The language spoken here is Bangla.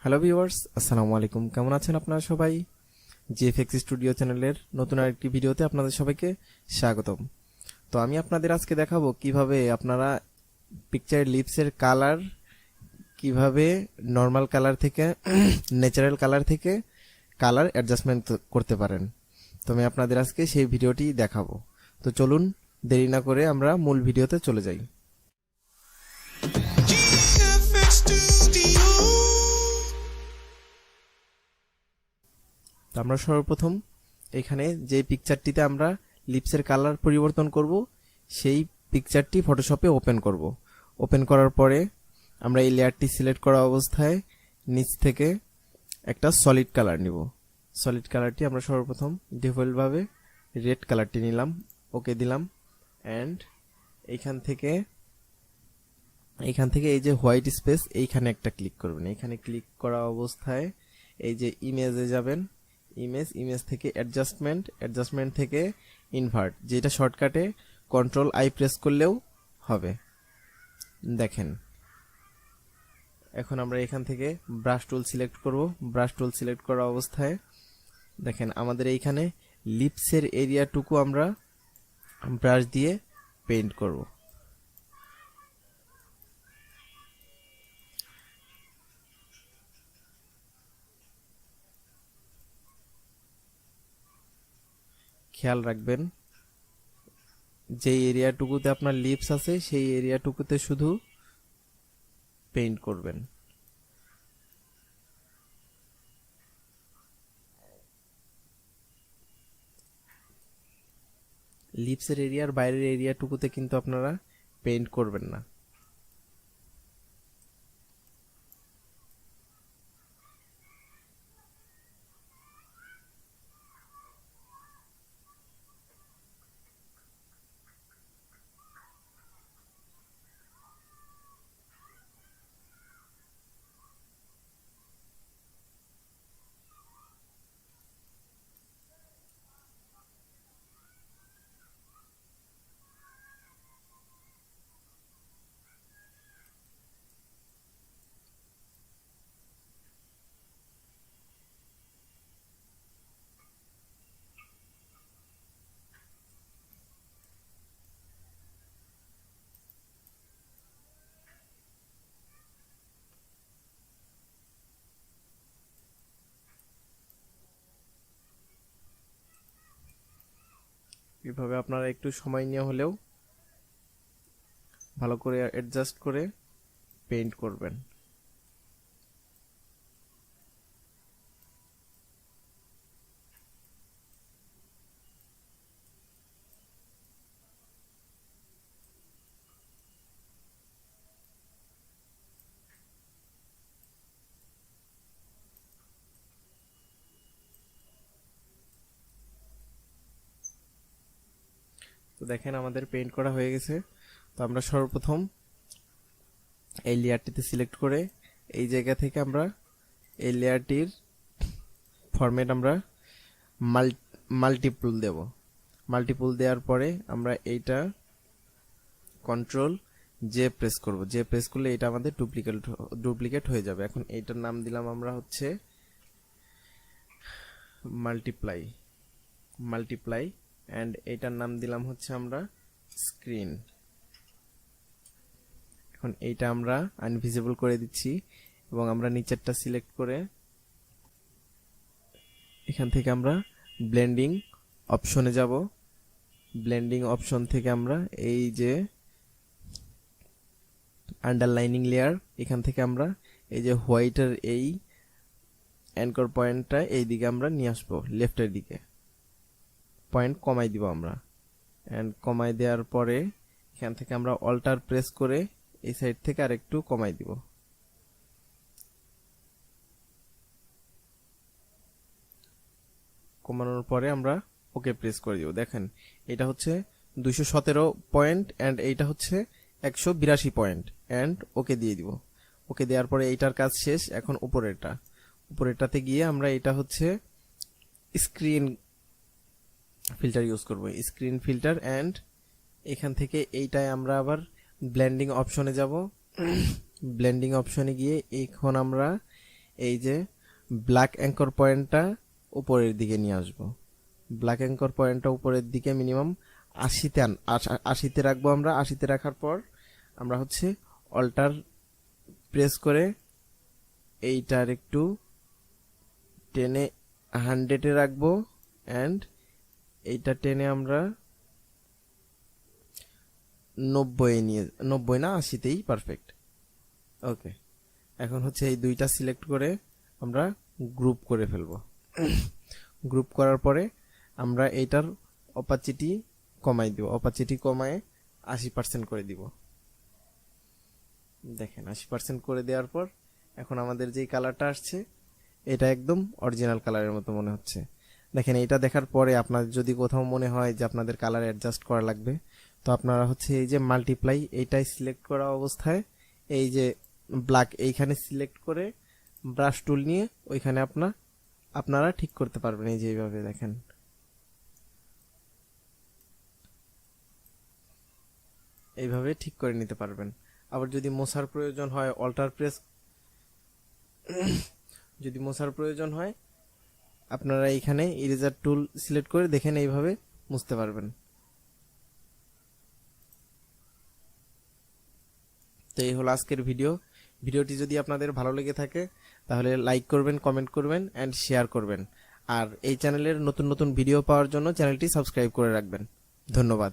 হ্যালো ভিউয়ার্স, আসসালামু আলাইকুম। কেমন আছেন আপনারা সবাই? জিএফএক্স স্টুডিও চ্যানেলের নতুন আরেকটি ভিডিওতে আপনাদের সবাইকে স্বাগতম। তো আমি আপনাদের আজকে দেখাবো কিভাবে আপনারা পিকচারের লিপসের কালার কিভাবে নর্মাল কালার থেকে ন্যাচারাল কালার থেকে কালার অ্যাডজাস্টমেন্ট করতে পারেন। তো আমি আপনাদের আজকে সেই ভিডিওটি দেখাবো। তো চলুন দেরি না করে আমরা মূল ভিডিওতে চলে যাই। তো আমরা সর্বপ্রথম এখানে যে পিকচারটিতে আমরা লিপসের কালার পরিবর্তন করব সেই পিকচারটি ফটোশপে ওপেন করব। ওপেন করার পরে আমরা এই লেয়ারটি সিলেক্ট করা অবস্থায় নিচ থেকে একটা সলিড কালার নিব। সলিড কালারটি আমরা সর্বপ্রথম ডিফল্টভাবে রেড কালারটি নিলাম, ওকে দিলাম। অ্যান্ড এইখান থেকে এই যে হোয়াইট স্পেস এইখানে একটা ক্লিক করবেন। এইখানে ক্লিক করা অবস্থায় এই যে ইমেজে যাবেন, ইমেজ থেকে অ্যাডজাস্টমেন্ট থেকে ইনভার্ট, যেটা শর্টকাটে কন্ট্রোল আই প্রেস করলেও হবে। দেখেন এখন আমরা এখান থেকে ব্রাশ টুল সিলেক্ট করব। ব্রাশ টুল সিলেক্ট করা অবস্থায় দেখেন আমাদের এইখানে লিপসের এরিয়াটুকু আমরা ব্রাশ দিয়ে পেইন্ট করব। খেয়াল রাখবেন যে এরিয়াটুকুতে আপনার লিপস আছে সেই এরিয়াটুকুতে শুধু পেইন্ট করবেন। লিপসের এরিয়ার বাইরের এরিয়াটুকুতে কিন্তু আপনারা পেইন্ট করবেন না। এভাবে আপনারা একটু সময় নিয়ে হলেও ভালো করে অ্যাডজাস্ট করে পেইন্ট করবেন। তো দেখেন আমাদের পেইন্ট করা হয়ে গেছে। তো আমরা সর্বপ্রথম এই লেয়ারটিতে সিলেক্ট করে এই জায়গা থেকে আমরা এই লেয়ারটির ফরম্যাট আমরা মাল্টিপুল দেব। মাল্টিপুল দেওয়ার পরে আমরা এইটা কন্ট্রোল জে প্রেস করব। জে প্রেস করলে এটা আমাদের ডুপ্লিকেট হয়ে যাবে। এখন এইটার নাম দিলাম আমরা হচ্ছে মাল্টিপ্লাই অ্যান্ড এইটার নাম দিলাম হচ্ছে আমরা স্ক্রিন। এখন এইটা আমরা আনভিজিবল করে দিচ্ছি এবং আমরা নিচেরটা সিলেক্ট করে এখান থেকে আমরা ব্লেন্ডিং অপশনে যাব। ব্লেন্ডিং অপশন থেকে আমরা এই যে আন্ডারলাইনিং লেয়ার, এখান থেকে আমরা এই যে হোয়াইটের এই অ্যাঙ্কর পয়েন্টটা এই দিকে আমরা নিয়ে আসবো, লেফটের দিকে পয়েন্ট কমাই দিব আমরা। অ্যান্ড কমাই দেওয়ার পরে এখান থেকে আমরা অল্টার প্রেস করে এই সাইড থেকে আরেকটু কমাই দিব। কমানোর পরে আমরা ওকে প্রেস করে দিব। দেখেন এটা হচ্ছে 217 পয়েন্ট অ্যান্ড এইটা হচ্ছে 182 পয়েন্ট অ্যান্ড ওকে দিয়ে দিব। ওকে দেওয়ার পরে এইটার কাজ শেষ। এখন উপরেরটাতে গিয়ে আমরা এটা হচ্ছে স্ক্রিন ফিল্টার ইউজ করব। স্ক্রিন ফিল্টার অ্যান্ড এখান থেকে এইটায় আমরা আবার ব্লেন্ডিং অপশনে যাব। ব্লেন্ডিং অপশনে গিয়ে এখন আমরা এই যে ব্ল্যাক অ্যাঙ্কর পয়েন্টটা উপরের দিকে নিয়ে আসবো। ব্ল্যাক অ্যাঙ্কর পয়েন্টটা উপরের দিকে মিনিমাম 80তে রাখবো আমরা। 80তে রাখার পর আমরা হচ্ছে অল্টার প্রেস করে এইটার একটু টেনে 100-এ রাখবো, অ্যান্ড এইটা টেনে আমরা 90-এ নিয়ে, 90 না 80তেই পারফেক্ট। ওকে, এখন হচ্ছে এই দুইটা সিলেক্ট করে আমরা গ্রুপ করে ফেলবো। গ্রুপ করার পরে আমরা এইটার অপাচিটি কমাই দিব। অপাচিটি কমায় 80% করে দিব। দেখেন 80% করে দেওয়ার পর এখন আমাদের যেই কালারটা আসছে এটা একদম অরিজিনাল কালারের মতো মনে হচ্ছে। দেখেন এটা দেখার পরে আপনার যদি কোথাও মনে হয় যে আপনাদের কালার অ্যাডজাস্ট করা লাগবে, তো আপনারা হচ্ছে এই যে মাল্টিপ্লাই এইটাই সিলেক্ট করা অবস্থায় এই যে ব্ল্যাক এইখানে সিলেক্ট করে ব্রাশ টুল নিয়ে ওইখানে আপনারা ঠিক করতে পারবেন। এই যে এইভাবে দেখেন, এইভাবে ঠিক করে নিতে পারবেন। আবার যদি মোছার প্রয়োজন হয় অল্টার প্রেস, যদি মোছার প্রয়োজন হয় আপনারা এইখানে ইরেজার টুল সিলেক্ট করে দেখেন এইভাবে মুছতে পারবেন। তো এই হলো আজকের ভিডিও। ভিডিওটি যদি আপনাদের ভালো লেগে থাকে তাহলে লাইক করবেন, কমেন্ট করবেন অ্যান্ড শেয়ার করবেন। আর এই চ্যানেলের নতুন নতুন ভিডিও পাওয়ার জন্য চ্যানেলটি সাবস্ক্রাইব করে রাখবেন। ধন্যবাদ।